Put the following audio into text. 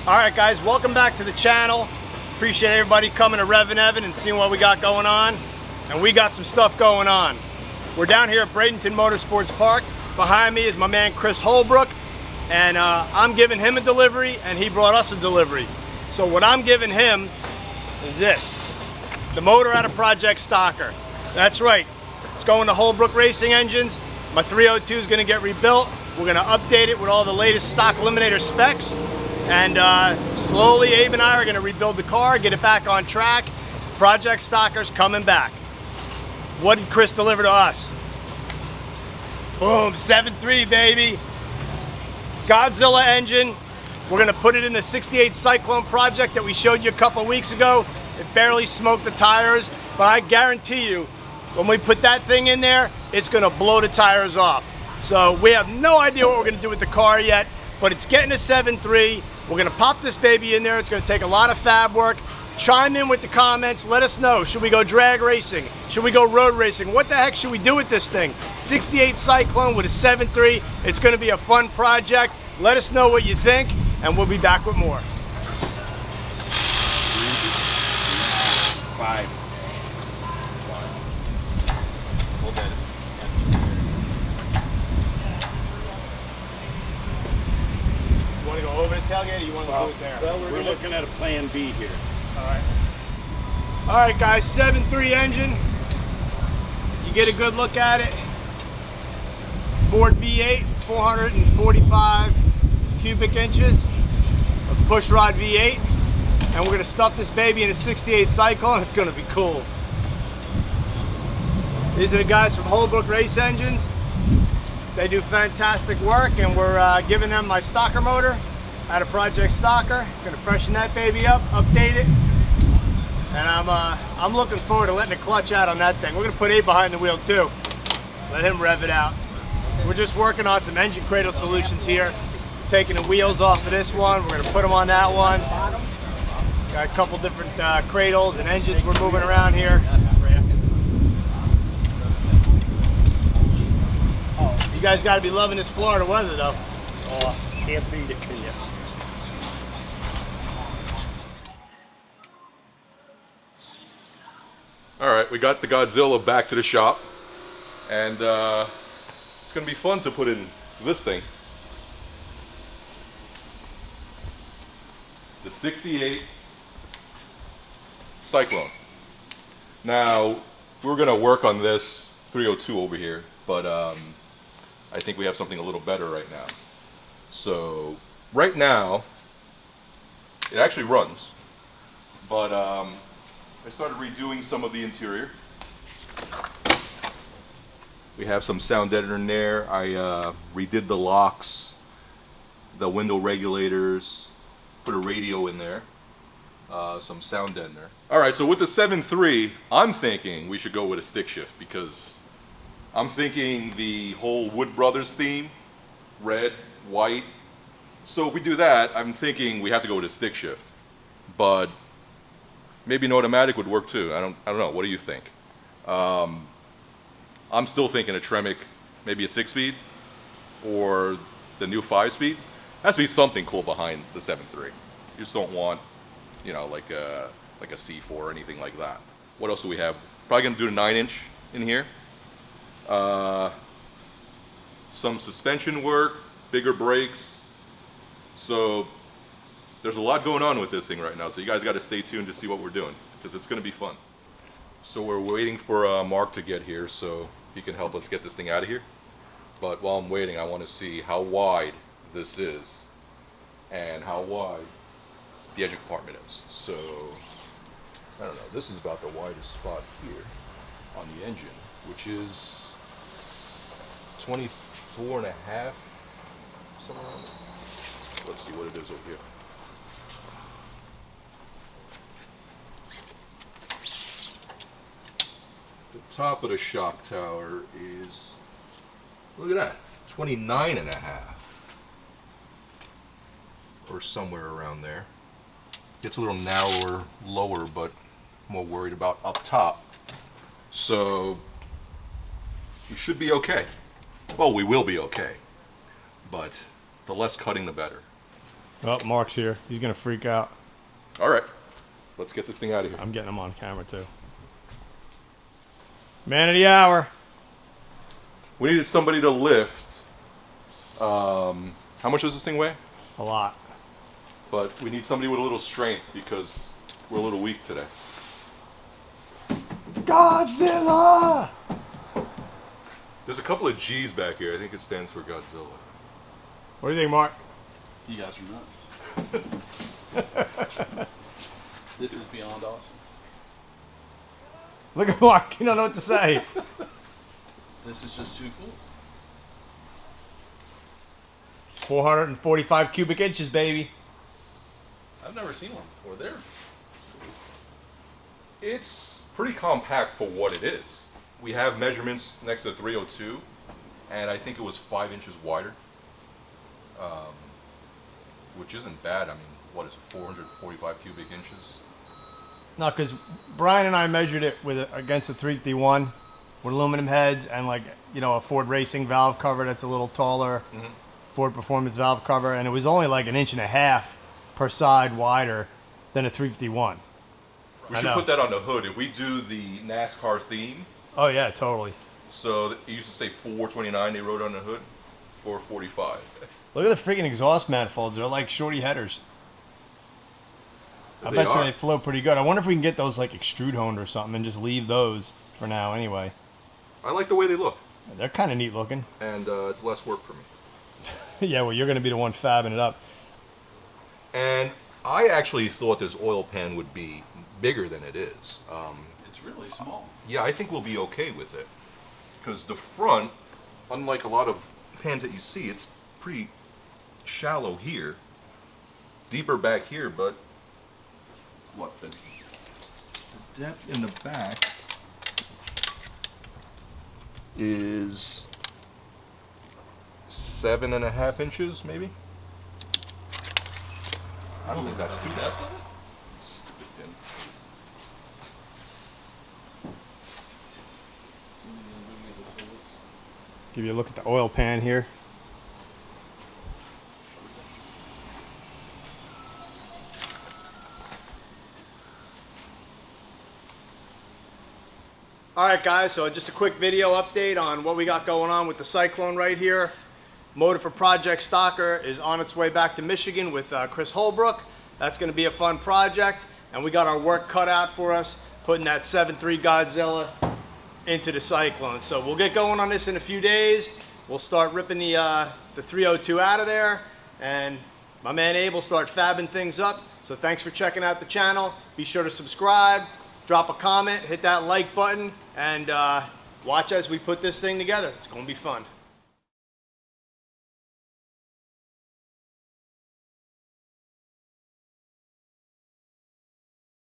All right, guys, welcome back to the channel. Appreciate everybody coming to REVan and seeing what we got going on. And we got some stuff going on. We're down here at Bradenton Motorsports Park. Behind me is my man Chris Holbrook, and I'm giving him a delivery, and he brought us a delivery. So what I'm giving him is this, the motor out of Project Stalker. That's right, it's going to Holbrook Racing Engines. My 302 is going to get rebuilt. We're going to update it with all the latest stock eliminator specs, and slowly Abe and I are going to rebuild the car, get it back on track. Project Stalker's coming back. What did Chris deliver to us? Boom, 7.3, baby. Godzilla engine. We're gonna put it in the 68 Cyclone project that we showed you a couple weeks ago. It barely smoked the tires, but I guarantee you, when we put that thing in there, it's gonna blow the tires off. So we have no idea what we're gonna do with the car yet, but it's getting a 7.3. We're gonna pop this baby in there. It's gonna take a lot of fab work. Chime in with the comments, let us know. Should we go drag racing? Should we go road racing? What the heck should we do with this thing? 68 Cyclone with a 7.3. It's gonna be a fun project. Let us know what you think, and we'll be back with more. 5. Hold that. You wanna go over the tailgate, or you wanna do it there? Well, we're looking at a plan B here. All right, guys, 7.3 engine. You get a good look at it. Ford V8, 445 cubic inches of pushrod V8. And we're gonna stuff this baby in a 68 Cyclone. It's gonna be cool. These are the guys from Holbrook Race Engines. They do fantastic work, and we're giving them my Stalker motor out of Project Stalker. Gonna freshen that baby up, update it. And I'm looking forward to letting it clutch out on that thing. We're gonna put Abe behind the wheel too. Let him rev it out. We're just working on some engine cradle solutions here. Taking the wheels off of this one. We're gonna put them on that one. Got a couple different cradles and engines we're moving around here. You guys gotta be loving this Florida weather though. Oh, can't beat it, can you? All right, we got the Godzilla back to the shop, and it's gonna be fun to put in this thing. The 68 Cyclone. Now, we're gonna work on this 302 over here, but I think we have something a little better right now. So, right now, it actually runs, but I started redoing some of the interior. We have some sound editor in there. I redid the locks, the window regulators, put a radio in there, some sound deadener. All right, so with the 7.3, I'm thinking we should go with a stick shift, because I'm thinking the whole Wood Brothers theme, red, white. So if we do that, I'm thinking we have to go with a stick shift. But maybe an automatic would work too. I don't know. What do you think? I'm still thinking a Tremec, maybe a 6-speed, or the new 5-speed. Has to be something cool behind the 7.3. You just don't want, you know, like a C4 or anything like that. What else do we have? Probably gonna do the 9-inch in here. Some suspension work, bigger brakes. So there's a lot going on with this thing right now, so you guys got to stay tuned to see what we're doing, because it's going to be fun. So we're waiting for Mark to get here so he can help us get this thing out of here. But while I'm waiting, I want to see how wide this is and how wide the engine compartment is. So, I don't know, this is about the widest spot here on the engine, which is 24 and a half, somewhere around there. Let's see what it is over here. The top of the shock tower is, look at that, 29 and a half. Or somewhere around there. Gets a little narrower, lower, but more worried about up top. So, you should be okay. Well, we will be okay. But the less cutting, the better. Oh, Mark's here. He's gonna freak out. All right, let's get this thing out of here. I'm getting him on camera too. Man of the hour. We needed somebody to lift. How much does this thing weigh? A lot. But we need somebody with a little strength because we're a little weak today. Godzilla! There's a couple of G's back here. I think it stands for Godzilla. What do you think, Mark? You guys are nuts. This is beyond awesome. Look at Mark. You don't know what to say. This is just too cool. 445 cubic inches, baby. I've never seen one before. There. It's pretty compact for what it is. We have measurements next to the 302, and I think it was 5 inches wider, which isn't bad. I mean, what is it, 445 cubic inches? No, because Brian and I measured it with against the 351 with aluminum heads and, like, you know, a Ford Racing valve cover that's a little taller, Ford Performance valve cover, and it was only like 1.5 inches per side wider than a 351. We should put that on the hood. If we do the NASCAR theme. Oh yeah, totally. So it used to say 429, they wrote on the hood, 445. Look at the freaking exhaust manifolds. They're like shorty headers. I They bet you are. they flow pretty good. I wonder if we can get those like extrude honed or something and just leave those for now anyway. I like the way they look, They're kind of neat looking. and it's less work for me. Yeah, well, you're going to be the one fabbing it up. And I actually thought this oil pan would be bigger than it is. It's really small. Yeah, I think we'll be okay with it. Because the front, unlike a lot of pans that you see, it's pretty shallow here. Deeper back here, but what? The depth in the back is 7.5 inches, maybe? I don't think that's too bad. Stupid pin. Give you a look at the oil pan here. Alright guys, so just a quick video update on what we got going on with the Cyclone right here. Motor for Project Stalker is on its way back to Michigan with Chris Holbrook. That's going to be a fun project, and we got our work cut out for us putting that 7.3 Godzilla into the Cyclone. So we'll get going on this in a few days. We'll start ripping the 302 out of there, and my man Abe will start fabbing things up. So thanks for checking out the channel. Be sure to subscribe, drop a comment, hit that like button, and watch as we put this thing together. It's going to be fun.